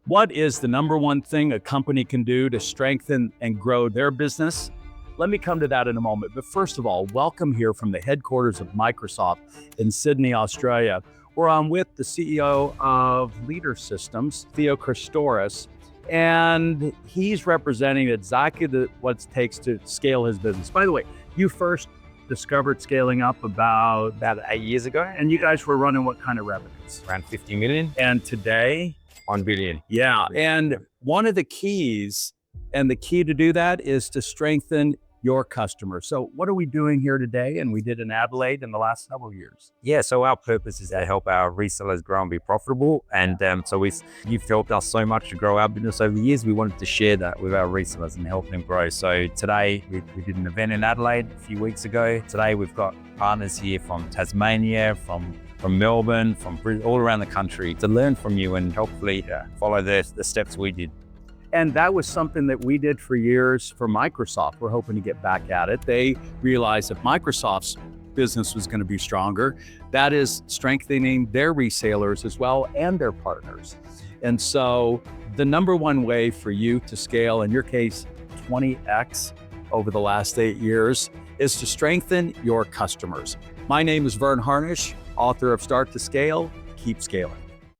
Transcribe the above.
What is the number one thing a company can do to strengthen and grow their business? Let me come to that in a moment. But first of all, welcome here from the headquarters of Microsoft in Sydney, Australia, where I'm with the CEO of Leader Systems, Theo Kristoris, and he's representing exactly what it takes to scale his business. By the way, you first discovered scaling up about 8 years ago, and you guys were running what kind of revenues? around 50 million, And today, 1 billion. yeah. And one of the keys, and the key to do that is to strengthen your customers. So what are we doing here today? And we did in Adelaide in the last several years. Yeah, so our purpose is to help our resellers grow and be profitable. And you've helped us so much to grow our business over the years. We wanted to share that with our resellers and help them grow. So today we did an event in Adelaide a few weeks ago. Today we've got partners here from Tasmania, from Melbourne, from all around the country to learn from you and hopefully follow the steps we did. And that was something that we did for years for Microsoft. We're hoping to get back at it. They realized that Microsoft's business was going to be stronger. That is strengthening their resellers as well and their partners. And so the number one way for you to scale, in your case, 20x over the last 8 years, is to strengthen your customers. My name is Verne Harnish, author of Start to Scale, Keep Scaling.